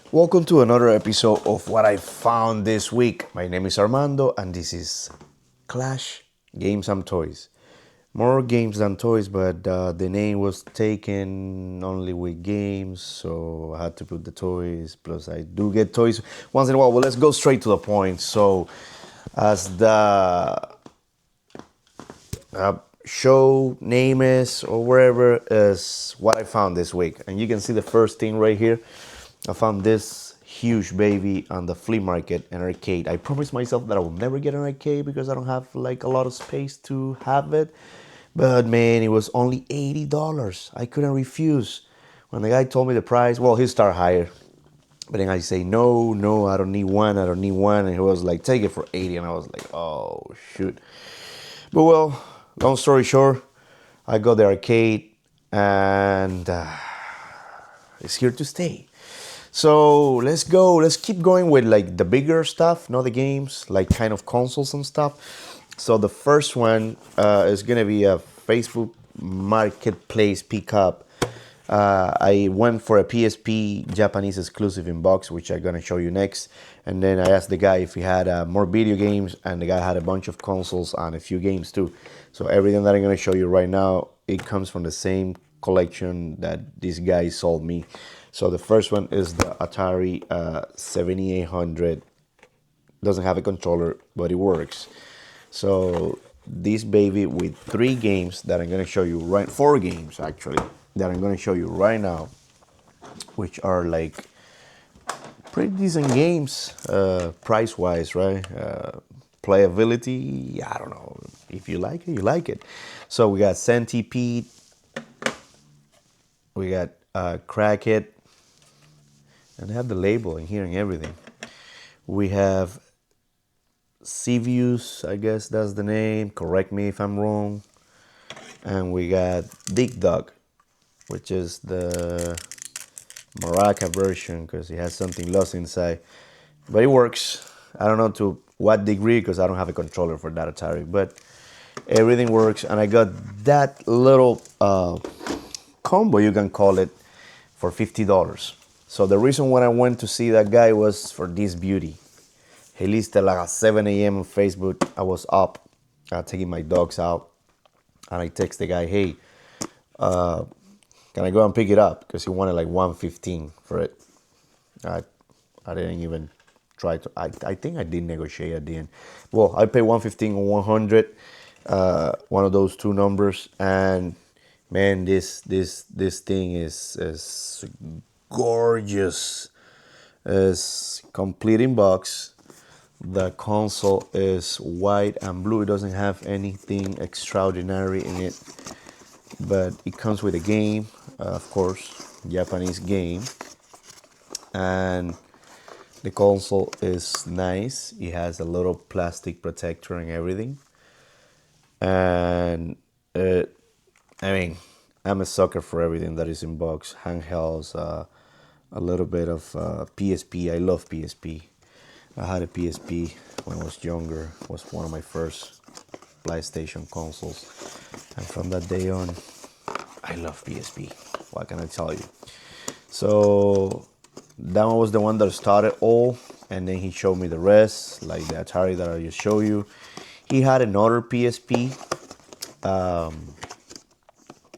Welcome to another episode of What I Found This Week. My name is Armando and this is Clash Games and Toys. More games than toys, but the name was taken only with games, so I had to put the toys. Plus, I do get toys once in a while. Well, let's go straight to the point. So, as the show name is, or wherever, is what I found this week. And you can see the first thing right here. I found this huge baby on the flea market, an arcade. I promised myself that I will never get an arcade because I don't have like a lot of space to have it. But man, it was only $80. I couldn't refuse. When the guy told me the price, well, he started higher. But then I say, no, no, I don't need one, I don't need one. And he was like, take it for 80. And I was like, oh, shoot. But well, long story short, I got the arcade and it's here to stay. So let's go. Let's keep going with like the bigger stuff, not the games, like kind of consoles and stuff. So the first one is gonna be a Facebook Marketplace pickup. I went for a PSP Japanese exclusive in box, which I'm gonna show you next. And then I asked the guy if he had more video games, and the guy had a bunch of consoles and a few games too. So everything that I'm gonna show you right now, it comes from the same collection that this guy sold me. So the first one is the Atari 7800. Doesn't have a controller, but it works. So this baby with 3 games that I'm gonna show you right, 4 games actually that I'm gonna show you right now, which are like pretty decent games, price wise, right? Playability, I don't know. If you like it, you like it. So we got Centipede, we got Crackit, and they have the label in here and everything. We have Sevius, I guess that's the name. Correct me if I'm wrong. And we got Dig Dug, which is the Maraca version because it has something lost inside. But it works. I don't know to what degree because I don't have a controller for that Atari. But everything works. And I got that little combo, you can call it, for $50. So the reason why I went to see that guy was for this beauty. He listed like at 7 a.m. on Facebook. I was up, taking my dogs out, and I text the guy, "Hey, can I go and pick it up?" Because he wanted like 115 for it. I, I didn't even try to. I think I did negotiate at the end. Well, I paid 115 or 100, one of those two numbers, and man, this thing is gorgeous. It's complete in box. The console is white and blue. It doesn't have anything extraordinary in it, but it comes with a game, of course, Japanese game, and the console is nice. It has a little plastic protector and everything, and I mean, I'm a sucker for everything that is in box, handhelds, a little bit of PSP. I love PSP. I had a PSP when I was younger. It was one of my first PlayStation consoles. And from that day on, I love PSP. What can I tell you? So that one was the one that started all. And then he showed me the rest, like the Atari that I just showed you. He had another PSP.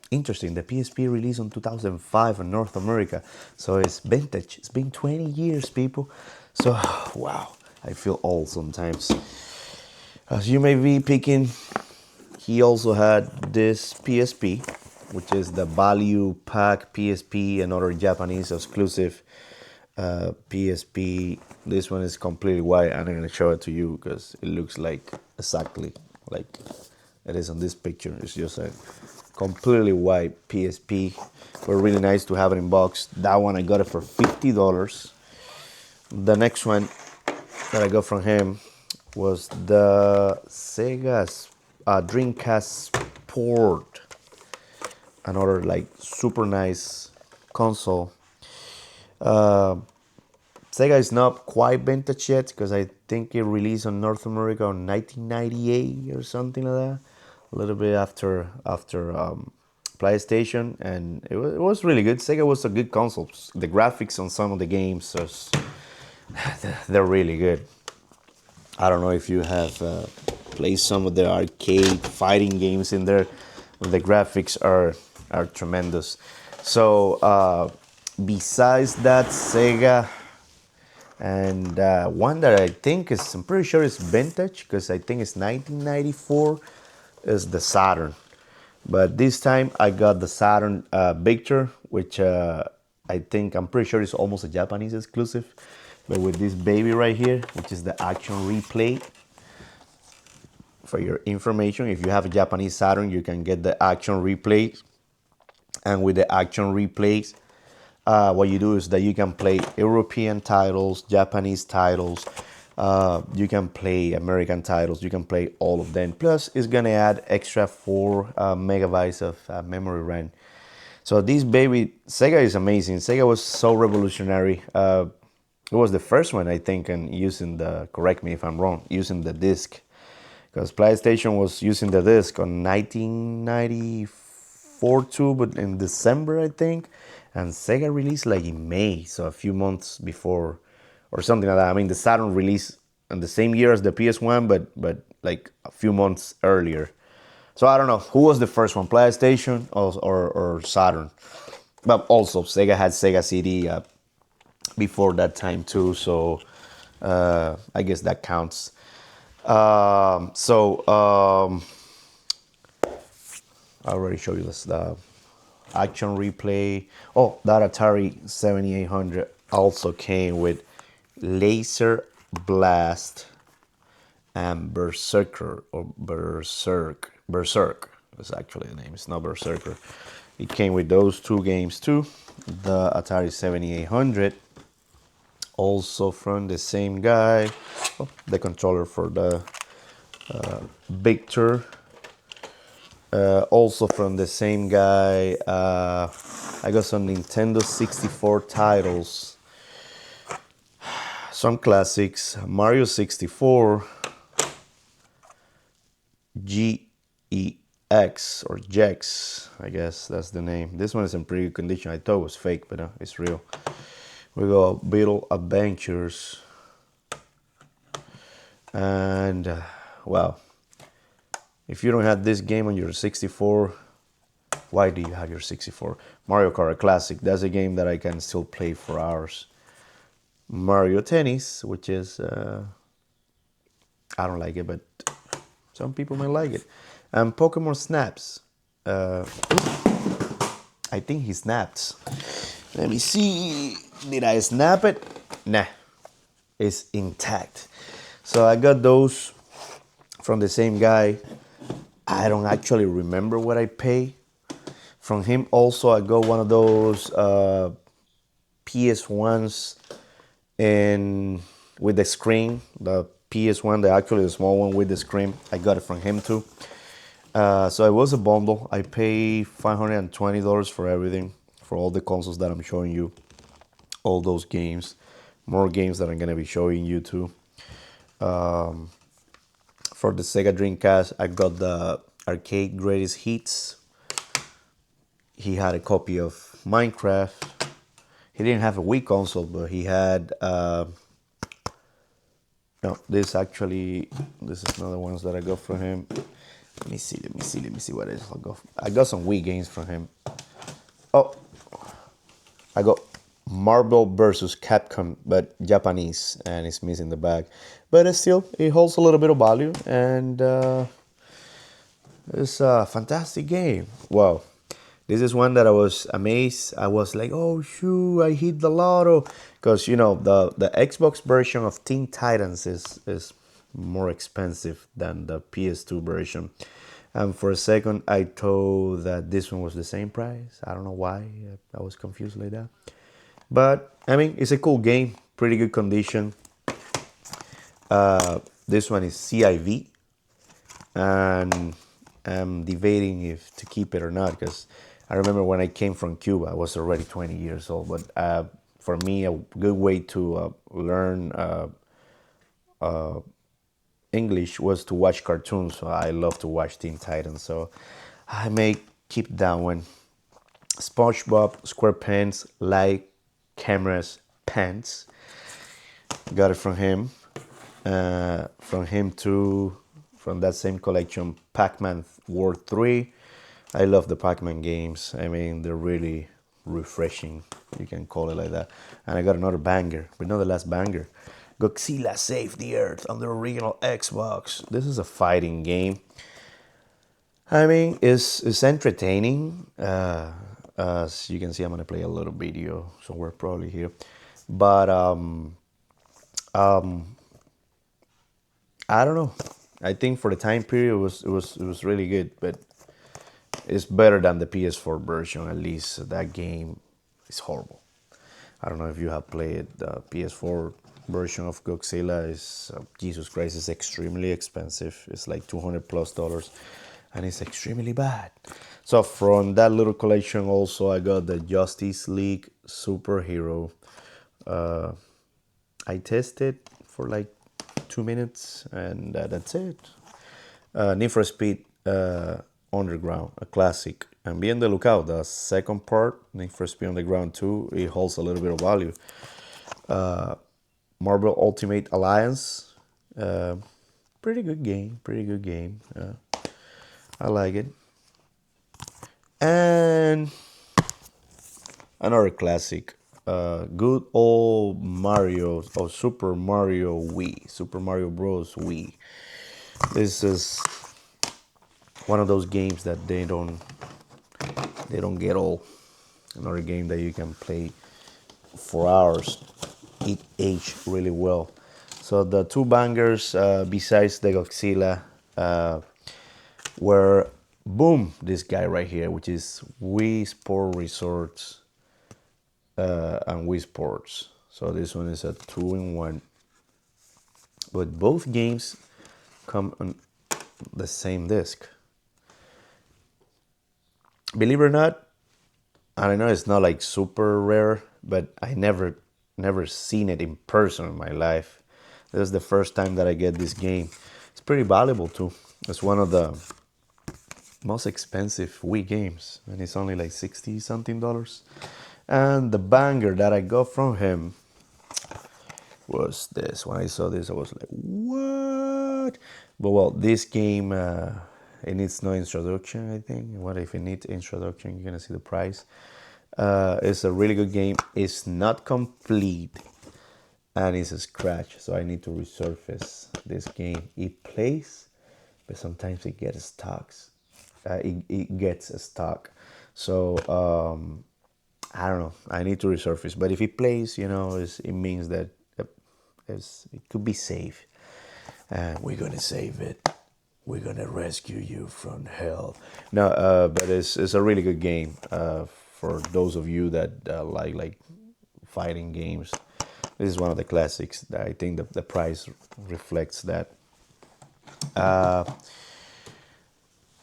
Interesting, the PSP released in 2005 in North America. So it's vintage. It's been 20 years, people. So, wow, I feel old sometimes. As you may be picking, he also had this PSP, which is the Value Pack PSP, another Japanese exclusive PSP. This one is completely white. I'm going to show it to you because it looks like exactly like it is on this picture. It's just a completely white PSP. But really nice to have it in box. That one I got it for $50. The next one that I got from him was the Sega's Dreamcast Sport. Another like super nice console. Sega is not quite vintage yet because I think it released on North America in 1998 or something like that. A little bit after PlayStation, and it was really good. Sega was a good console. The graphics on some of the games they're really good. I don't know if you have played some of the arcade fighting games in there. The graphics are tremendous. So besides that, Sega, and one that I think is, I'm pretty sure it's vintage because I think it's 1994, is the Saturn. But this time I got the Saturn Victor, which I think, I'm pretty sure it's almost a Japanese exclusive. But with this baby right here, which is the Action Replay. For your information, if you have a Japanese Saturn, you can get the Action Replay. And with the Action Replays, what you do is that you can play European titles, Japanese titles, you can play American titles, you can play all of them. Plus, it's gonna add extra 4 megabytes of memory RAM. So this baby, Sega is amazing. Sega was so revolutionary. It was the first one, I think, in using the, correct me if I'm wrong, using the disc. Because PlayStation was using the disc on 1994 too, but in December, I think. And Sega released like in May, so a few months before, or something like that. I mean, the Saturn released in the same year as the PS1, but like a few months earlier. So I don't know who was the first one, PlayStation or Saturn. But also Sega had Sega CD before that time too, so I guess that counts. I already showed you this, the Action Replay. Oh, that Atari 7800 also came with Laser Blast and Berserker, or Berserk is actually the name. It's not Berserker. It came with those two games too. The Atari 7800, also from the same guy. Oh, the controller for the Victor, also from the same guy. I got some Nintendo 64 titles, some classics. Mario 64, GEX or Jex, I guess that's the name. This one is in pretty good condition. I thought it was fake, but it's real. We got Beetle Adventures, and well, if you don't have this game on your 64, why do you have your 64? Mario Kart Classic, that's a game that I can still play for hours. Mario Tennis, which is, I don't like it, but some people might like it. And Pokemon Snaps. I think he snapped. Let me see. Did I snap it? Nah, it's intact. So I got those from the same guy. I don't actually remember what I pay from him. Also, I got one of those PS1s and with the screen, the PS1, actually the small one with the screen. I got it from him too. So it was a bundle. I paid $520 for everything, for all the consoles that I'm showing you, all those games, more games that I'm gonna be showing you too. For the Sega Dreamcast, I got the Arcade Greatest Hits. He had a copy of Minecraft. He didn't have a Wii console, but he had no, this is another ones that I got from him. Let me see what it is. I got some Wii games from him. Oh, I got Marvel vs. Capcom, but Japanese, and it's missing the bag. But it holds a little bit of value, and it's a fantastic game. Wow. This is one that I was amazed. I was like, oh, shoot, I hit the lotto. Because, the Xbox version of Teen Titans is more expensive than the PS2 version. And for a second, I thought that this one was the same price. I don't know why. I was confused like that. But, I mean, it's a cool game. Pretty good condition. This one is CIV. And I'm debating if to keep it or not, because I remember when I came from Cuba, I was already 20 years old. But for me, a good way to learn English was to watch cartoons. So I love to watch Teen Titans. So I may keep that one. SpongeBob SquarePants Light Cameras Pants. Got it from him. From him too, from that same collection, Pac-Man World 3. I love the Pac-Man games. I mean, they're really refreshing. You can call it like that. And I got another banger, but not the last banger. Godzilla Save the Earth on the original Xbox. This is a fighting game. I mean, it's entertaining. As you can see, I'm gonna play a little video somewhere probably here, but I don't know. I think for the time period, it was really good, but it's better than the PS4 version. At least that game is horrible. I don't know if you have played the PS4 version of Godzilla. Is Jesus Christ, it's extremely expensive. It's like $200+, and it's extremely bad. So from that little collection, also I got the Justice League Superhero. I tested for like 2 minutes, and that's it. Need for Speed Underground, a classic. And be on the lookout. The second part, Need for Speed Underground 2, it holds a little bit of value. Marvel Ultimate Alliance, pretty good game. Pretty good game. I like it. And another classic, good old Mario or Super Mario Wii, Super Mario Bros. Wii. This is one of those games that they don't get old. Another game that you can play for hours. It aged really well. So the two bangers besides the Godzilla were boom, this guy right here, which is Wii Sport Resorts and Wii Sports. So this one is a 2-in-1. But both games come on the same disc. Believe it or not, I know it's not like super rare, but I never seen it in person in my life. This is the first time that I get this game. It's pretty valuable too. It's one of the most expensive Wii games, and it's only like 60 something dollars. And the banger that I got from him was this. When I saw this, I was like, what? But well, this game, it needs no introduction, I think. What if it needs introduction? You're gonna see the price. It's a really good game. It's not complete, and it's a scratch, so I need to resurface this game. It plays, but sometimes it gets stuck. It gets stuck. So I don't know. I need to resurface. But if it plays, it means that it could be safe. And we're gonna save it. We're gonna rescue you from hell. No, but it's a really good game. For those of you that like fighting games, this is one of the classics. That I think the price reflects that.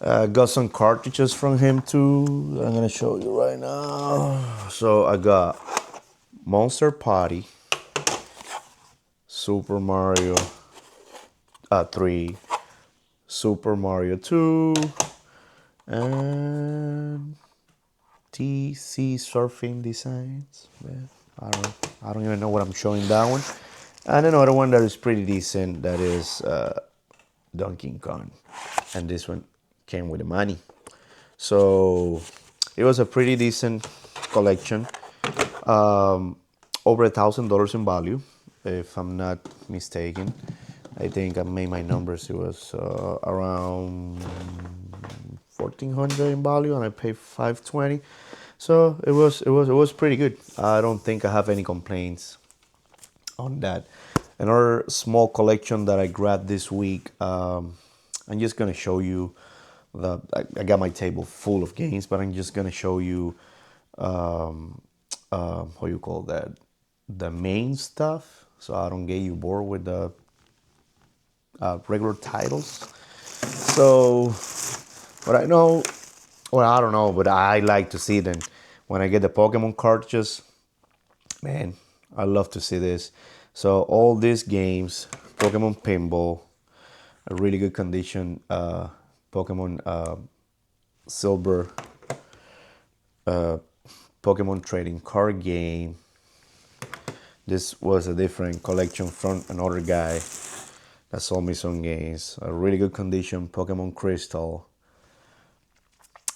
Got some cartridges from him too. I'm gonna show you right now. So I got Monster Party, Super Mario 3, Super Mario 2, and TC Surfing Designs. Yeah, I don't even know what I'm showing that one. And another one that is pretty decent, that is Donkey Kong. And this one came with the money. So it was a pretty decent collection. Over $1,000 in value, if I'm not mistaken. I think I made my numbers. It was around 1,400 in value, and I paid 520. So it was pretty good. I don't think I have any complaints on that. Another small collection that I grabbed this week. I'm just gonna show you. I got my table full of games, but I'm just gonna show you how you call that, the main stuff, so I don't get you bored with the regular titles. So, but I know, well, I don't know, but I like to see them when I get the Pokemon cartridges. Man, I love to see this. So all these games, Pokemon Pinball, a really good condition. Pokemon Silver Pokemon trading card game. This was a different collection from another guy that sold me some games. A really good condition Pokemon Crystal.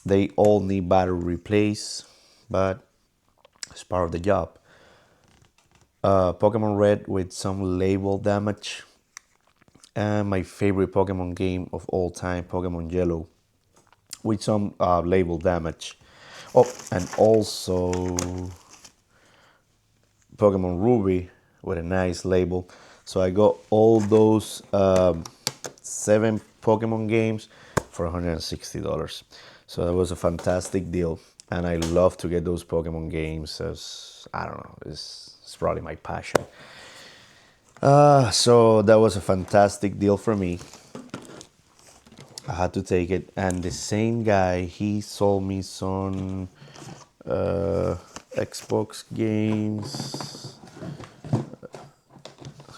They all need battery replace, but it's part of the job. Pokemon Red with some label damage. And my favorite Pokemon game of all time, Pokemon Yellow, with some label damage. Oh, and also Pokemon Ruby with a nice label. So I got all those 7 Pokemon games for $160. So that was a fantastic deal. And I love to get those Pokemon games as, I don't know, it's probably my passion. So that was a fantastic deal for me. I had to take it. And the same guy, he sold me some Xbox games.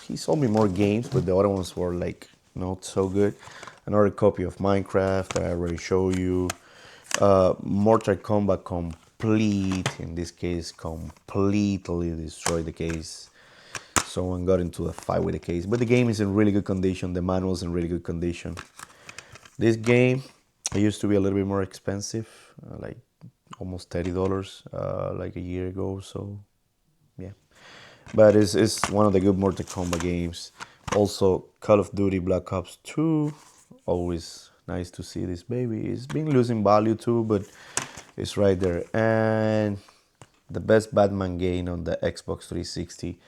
He sold me more games, but the other ones were like not so good. Another copy of Minecraft that I already showed you. Mortal Kombat Complete, in this case, completely destroyed the case. Someone got into a fight with the case, but the game is in really good condition. The manual is in really good condition. This game, it used to be a little bit more expensive, like almost $30, like a year ago. So, yeah. But it's one of the good Mortal Kombat games. Also, Call of Duty Black Ops 2. Always nice to see this baby. It's been losing value too, but it's right there. And the best Batman game on the Xbox 360,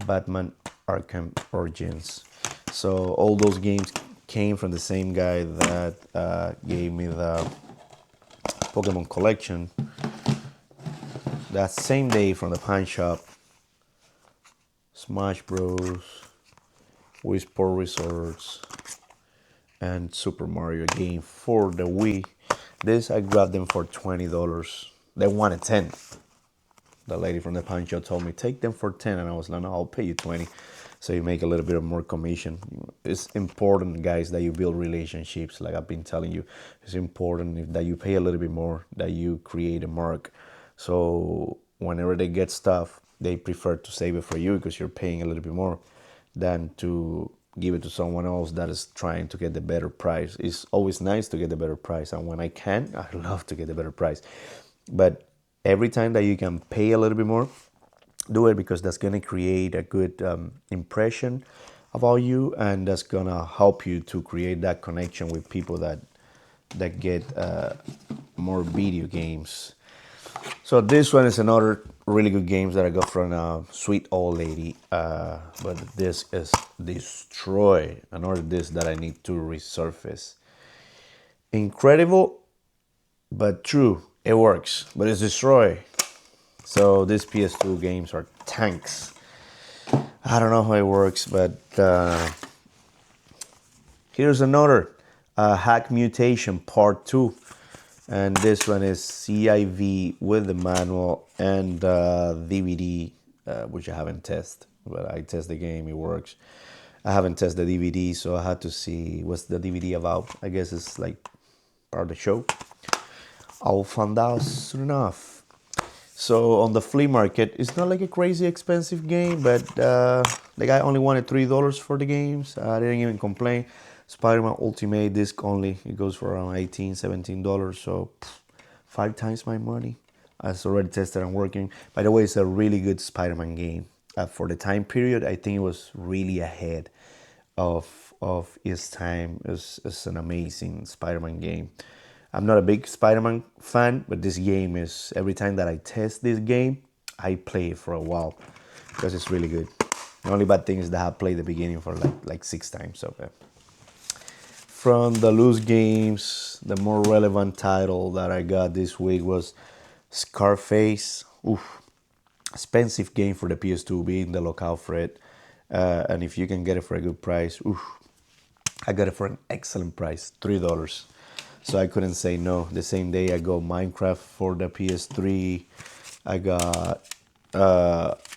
Batman Arkham Origins. So all those games came from the same guy that gave me the Pokemon collection. That same day from the pawn shop. Smash Bros, Wii Sport Resorts, and Super Mario game for the Wii. This I grabbed them for $20. They wanted 10. The lady from the pawn shop told me take them for 10, and I was like, no, I'll pay you 20. So you make a little bit of more commission. It's important, guys, that you build relationships. Like I've been telling you, it's important that you pay a little bit more, that you create a mark. So whenever they get stuff, they prefer to save it for you because you're paying a little bit more than to give it to someone else that is trying to get the better price. It's always nice to get the better price, and when I can, I love to get the better price. But every time that you can pay a little bit more, do it, because that's going to create a good impression about you, and that's going to help you to create that connection with people that get more video games. So this one is another really good game that I got from a sweet old lady. But this is Destroy, another disc that I need to resurface. Incredible, but true. It works, but it's Destroy. So these PS2 games are tanks. I don't know how it works, but here's another Hack Mutation Part 2. And this one is CIV with the manual and DVD, which I haven't tested. But I test the game, it works. I haven't tested the DVD, so I had to see what's the DVD about. I guess it's like part of the show. I'll find out soon enough. So on the flea market, it's not like a crazy expensive game, but the guy only wanted $3 for the games. I didn't even complain. Spider-Man Ultimate disc only, it goes for around $18, $17, so 5 times my money. It's already tested and working. By the way, it's a really good Spider-Man game. For the time period, I think it was really ahead of its time. It's an amazing Spider-Man game. I'm not a big Spider-Man fan, but this game is, every time that I test this game, I play it for a while because it's really good. The only bad thing is that I played the beginning for like 6 times. So from the loose games, the more relevant title that I got this week was Scarface. Oof, expensive game for the PS2, be in the lookout for it. And if you can get it for a good price, oof, I got it for an excellent price, $3. So I couldn't say no. The same day I got Minecraft for the PS3. I got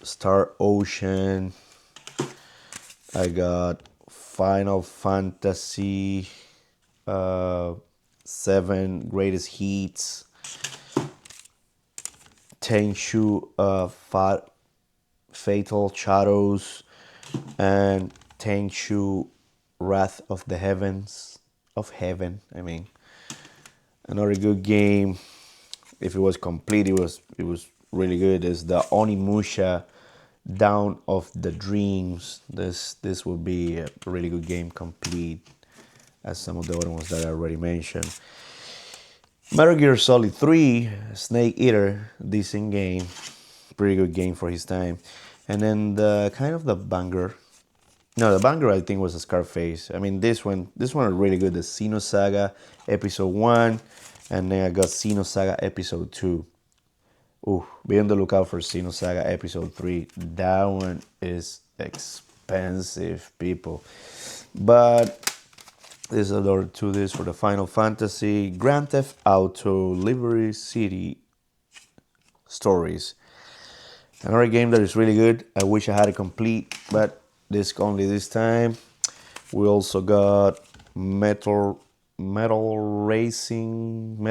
Star Ocean. I got Final Fantasy 7 Greatest Hits. Tenchu Fatal Shadows, and Tenchu Wrath of the Heavens. Of Heaven, I mean. Another good game. If it was complete, it was really good. Is the Onimusha Down of the Dreams. This would be a really good game, complete, as some of the other ones that I already mentioned. Metal Gear Solid 3, Snake Eater, decent game, pretty good game for his time. And then the kind of the banger. No, the banger I think was the Scarface. I mean, this one is really good. The Xenosaga Episode 1, and then I got Xenosaga Episode 2. Ooh, be on the lookout for Xenosaga Episode 3. That one is expensive, people. But there's another two discs for the Final Fantasy. Grand Theft Auto Liberty City Stories. Another game that is really good. I wish I had it complete, but disc only this time. We also got Metal Racing,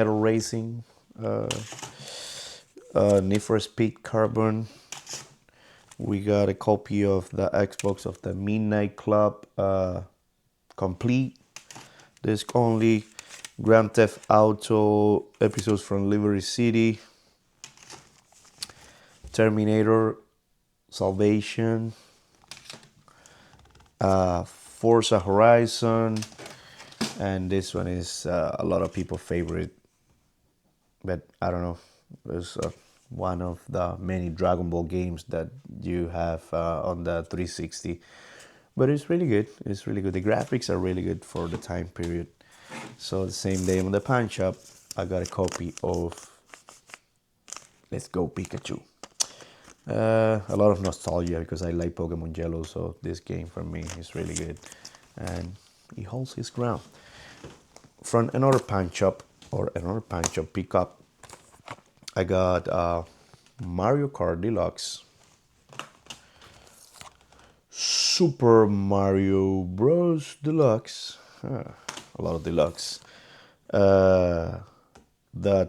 Need for Speed Carbon. We got a copy of the Xbox of the Midnight Club complete. Disc only. Grand Theft Auto episodes from Liberty City. Terminator Salvation. Forza Horizon. And this one is a lot of people's favorite. But I don't know. It's one of the many Dragon Ball games that you have on the 360. But it's really good. It's really good. The graphics are really good for the time period. So the same day on the pawn shop, I got a copy of Let's Go Pikachu. A lot of nostalgia because I like Pokemon Yellow, so this game for me is really good. And he holds his ground. From another pawn shop pickup, I got Mario Kart Deluxe, Super Mario Bros. Deluxe, a lot of deluxe, the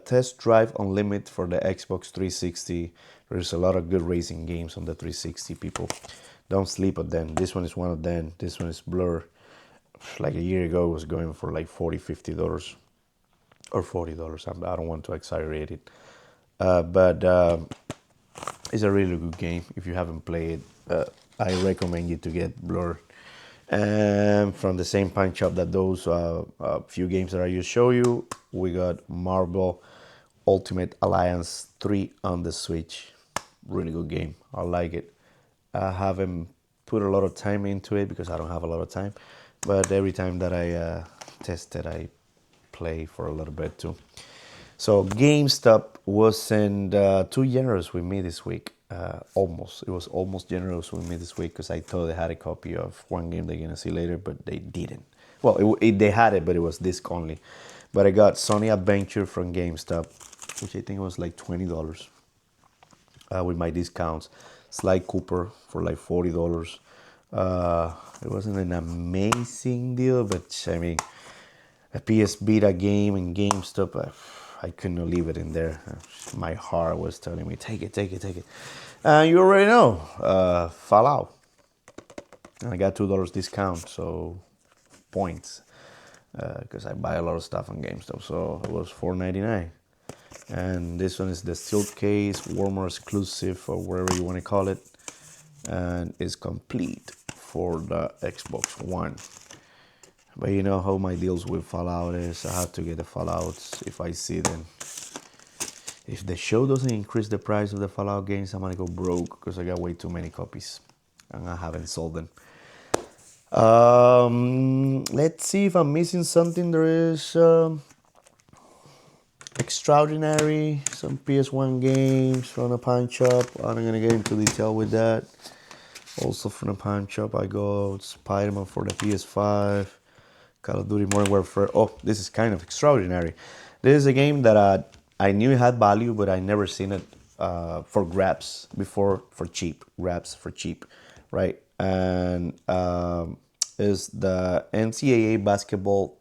Test Drive Unlimited for the Xbox 360. There's a lot of good racing games on the 360, people. Don't sleep on them. This one is one of them. This one is Blur. Like a year ago, it was going for like $40-$50 or $40. I don't want to exaggerate it. But it's a really good game. If you haven't played it, I recommend you to get Blur. And from the same pawn shop that those few games that I just show you, we got Marvel Ultimate Alliance 3 on the Switch. Really good game. I like it. I haven't put a lot of time into it because I don't have a lot of time. But every time that I test it, I play for a little bit too. So GameStop wasn't too generous with me this week. Almost. It was almost generous with me this week because I thought they had a copy of one game they're going to see later, but they didn't. Well, they had it, but it was disc only. But I got Sony Adventure from GameStop, which I think was like $20 with my discounts. Sly Cooper for like $40. It wasn't an amazing deal, but I mean, a PS Vita game in GameStop, I couldn't leave it in there. My heart was telling me, take it. And you already know, Fallout. I got $2 discount, so points. Because I buy a lot of stuff on GameStop, so it was $4.99. And this one is the Steel Case Warmer Exclusive, or whatever you want to call it. And it's complete for the Xbox One. But you know how my deals with Fallout is. I have to get the Fallouts if I see them. If the show doesn't increase the price of the Fallout games, I'm gonna go broke because I got way too many copies and I haven't sold them. Let's see if I'm missing something. There is Extraordinary, some PS1 games from a pawn shop. I'm not gonna get into detail with that. Also from a pawn shop, I got Spider-Man for the PS5, Call of Duty Modern Warfare. Oh, this is kind of extraordinary. This is a game that I knew it had value, but I never seen it for grabs before, for cheap. Grabs for cheap, right? And is the NCAA Basketball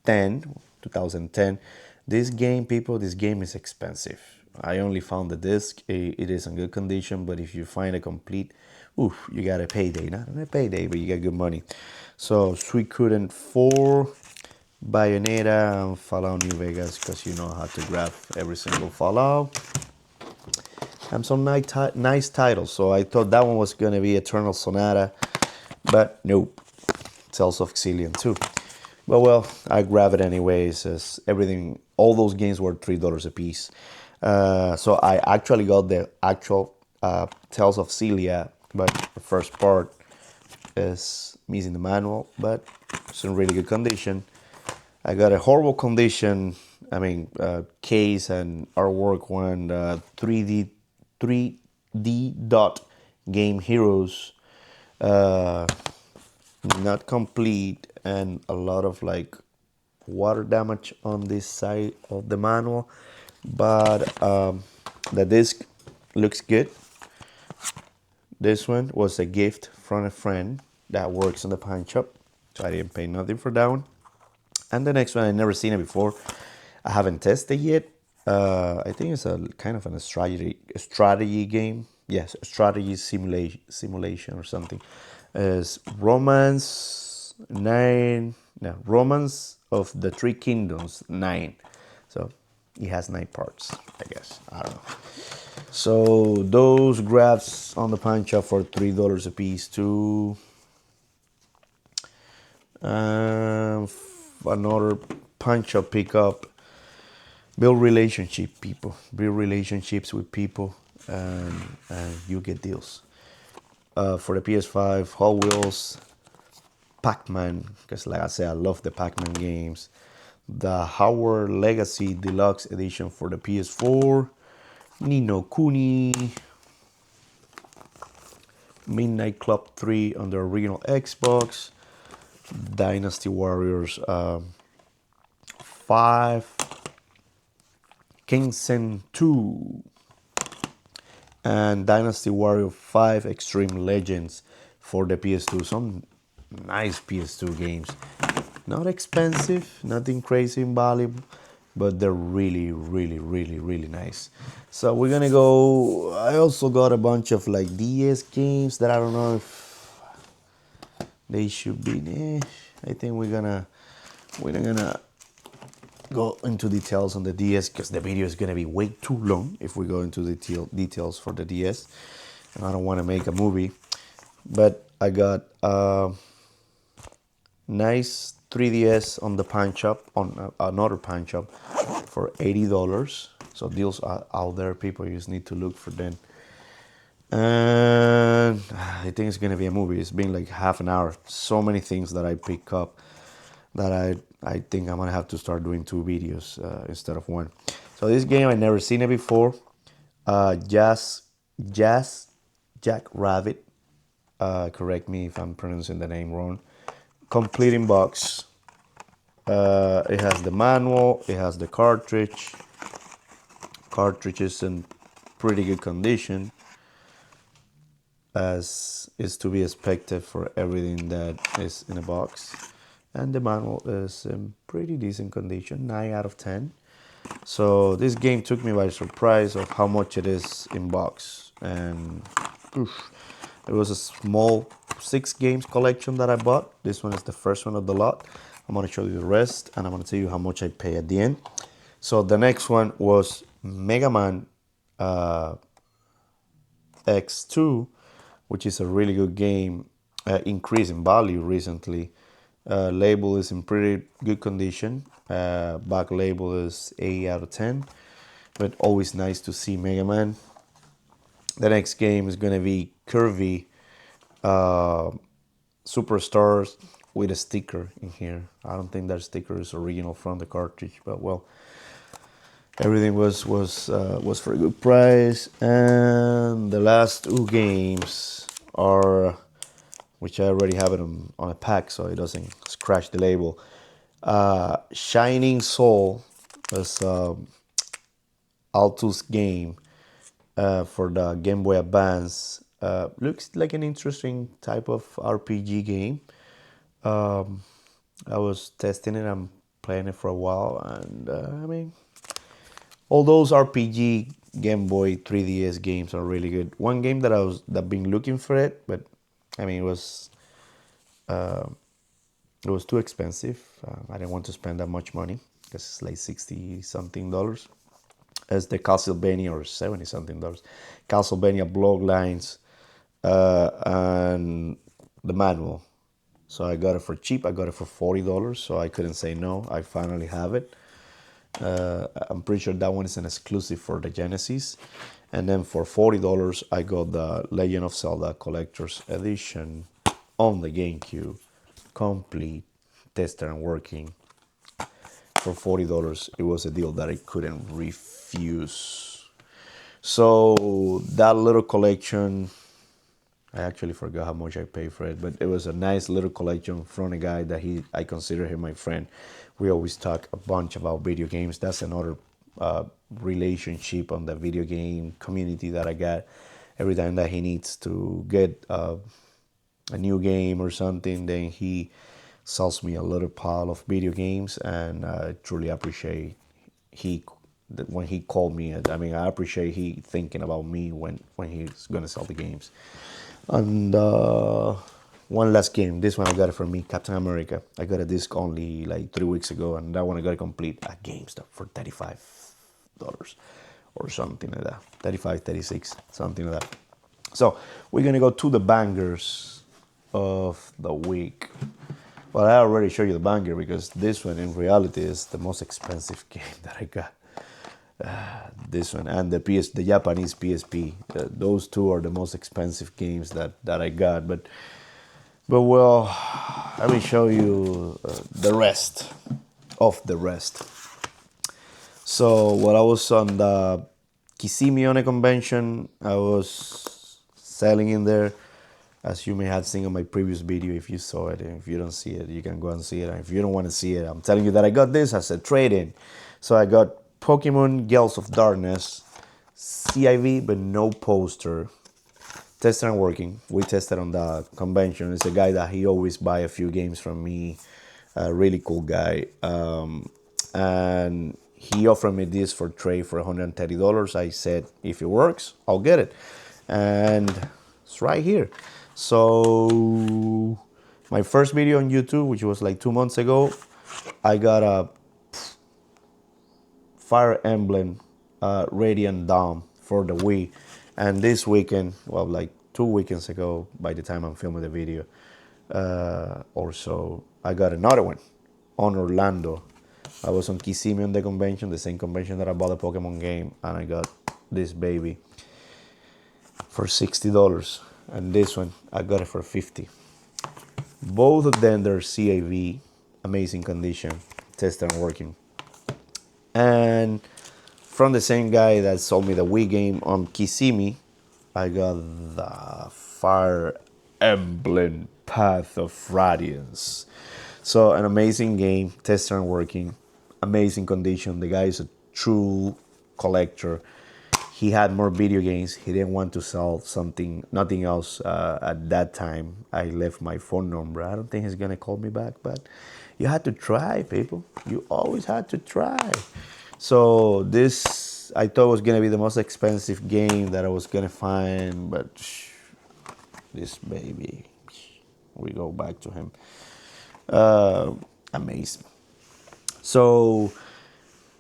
2010. This game, people, this game is expensive. I only found the disc. It is in good condition, but if you find a complete, oof, you got a payday. Not a payday, but you get good money. So Suikoden 4, Bayonetta, and Fallout New Vegas, because you know how to grab every single Fallout. And some nice titles. So I thought that one was gonna be Eternal Sonata, but nope. Tales of Xillian too. But well, I grab it anyways, as everything, all those games were $3 a piece. So I actually got the actual Tales of Celia, but the first part is missing the manual, but it's in really good condition. I got a horrible condition. I mean, case and artwork one 3D dot Game Heroes. Uh, Not complete, and a lot of like water damage on this side of the manual, but the disc looks good. This one was a gift from a friend that works in the pawn shop, so I didn't pay nothing for that one. And the next one, I never seen it before. I haven't tested yet. I think it's a kind of a strategy game. Yes, a strategy simulation or something. It's Romance of the Three Kingdoms 9. So it has 9 parts, I guess. I don't know. So those grabs on the pawn shop for $3 a piece too. Another punch up pickup. Build relationships with people, and you get deals. For the PS5, Hot Wheels, Pac-Man, because like I said, I love the Pac-Man games. The Howard Legacy Deluxe Edition for the PS4, Nino Kuni, Midnight Club 3 on the original Xbox, Dynasty Warriors 5, Kingsen 2, and Dynasty Warrior 5 Extreme Legends for the PS2. Some nice PS2 games. Not expensive, nothing crazy in value, but they're really, really, really, really nice. So we're gonna go. I also got a bunch of like DS games that I don't know if they should be. I think we're not gonna go into details on the DS because the video is gonna be way too long if we go into details for the DS, and I don't want to make a movie. But I got nice 3DS on the pawn shop, on another pawn shop, for $80. So deals are out there, people. You just need to look for them. And I think it's gonna be a movie. It's been like half an hour. So many things that I pick up that I think I'm gonna have to start doing 2 videos instead of one. So this game I never seen it before. Jazz Jack Rabbit. Correct me if I'm pronouncing the name wrong. Complete in box. It has the manual. It has the cartridge. Cartridge is in pretty good condition, as is to be expected for everything that is in a box. And the manual is in pretty decent condition, 9 out of 10. So this game took me by surprise of how much it is in box. And oof, it was a small 6 games collection that I bought. This one is the first one of the lot. I'm gonna show you the rest, and I'm gonna tell you how much I pay at the end. So the next one was Mega Man X2, which is a really good game, increase in value recently. Label is in pretty good condition. Back label is 8 out of 10, but always nice to see Mega Man. The next game is gonna be Kirby Superstars with a sticker in here. I don't think that sticker is original from the cartridge, but well, everything was for a good price. And the last 2 games are, which I already have it on a pack so it doesn't scratch the label. Shining Soul is Altus game for the Game Boy Advance. Looks like an interesting type of RPG game. I was testing it. I'm playing it for a while, and I mean, all those RPG Game Boy 3DS games are really good. One game that been looking for it, but I mean it was too expensive. I didn't want to spend that much money because it's like 60 something dollars. As the Castlevania, or 70 something dollars, Castlevania Bloodlines, and the manual. So I got it for cheap. I got it for $40, so I couldn't say no. I finally have it. I'm pretty sure that one is an exclusive for the Genesis. And then for $40, I got the Legend of Zelda Collector's Edition on the GameCube, complete, tested and working. For $40, it was a deal that I couldn't refuse. So that little collection, I actually forgot how much I paid for it, but it was a nice little collection from a guy that I consider him my friend. We always talk a bunch about video games. That's another relationship on the video game community that I got. Every time that he needs to get a new game or something, then he sells me a little pile of video games, and I truly appreciate when he called me. I mean, I appreciate he thinking about me when he's gonna sell the games. And one last game. This one I got it for me, Captain America. I got a disc only like 3 weeks ago, and that one I got it complete at GameStop for $35 or something like that. 35, 36, something like that. So we're gonna go to the bangers of the week. Well, I already showed you the banger because this one in reality is the most expensive game that I got. This one and the Japanese PSP. Those two are the most expensive games that I got. But well, let me show you the rest of the rest. So while I was on the Kissimmee convention, I was selling in there. As you may have seen on my previous video, if you saw it, and if you don't see it, you can go and see it. And if you don't want to see it, I'm telling you that I got this as a trade-in. So I got Pokemon Gales of Darkness, CIV, but no poster. Tested and working. We tested on the convention. It's a guy that he always buy a few games from me. A really cool guy. And he offered me this for trade for $130. I said, if it works, I'll get it. And it's right here. So my first video on YouTube, which was like 2 months ago, I got a Fire Emblem Radiant Dawn for the Wii. And this weekend, well, like 2 weekends ago, by the time I'm filming the video, or so, I got another one on Orlando. I was on Kissimmee on the convention, the same convention that I bought a Pokemon game, and I got this baby for $60. And this one, I got it for $50. Both of them, they're CAV, amazing condition, tested and working. And from the same guy that sold me the Wii game on Kissimmee, I got the Fire Emblem Path of Radiance. So an amazing game, tested and working, amazing condition. The guy is a true collector. He had more video games. He didn't want to sell nothing else at that time. I left my phone number. I don't think he's gonna call me back, but you had to try, people. You always had to try. So this, I thought was gonna be the most expensive game that I was gonna find, but this baby, we go back to him. Amazing. So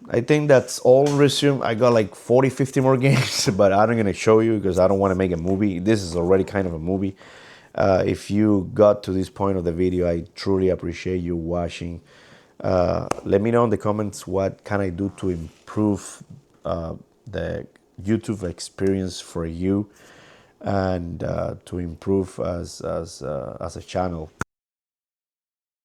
I think that's all resumed. I got like 40, 50 more games, but I'm not going to show you because I don't want to make a movie. This is already kind of a movie. If you got to this point of the video, I truly appreciate you watching. Let me know in the comments what can I do to improve the YouTube experience for you and to improve as a channel.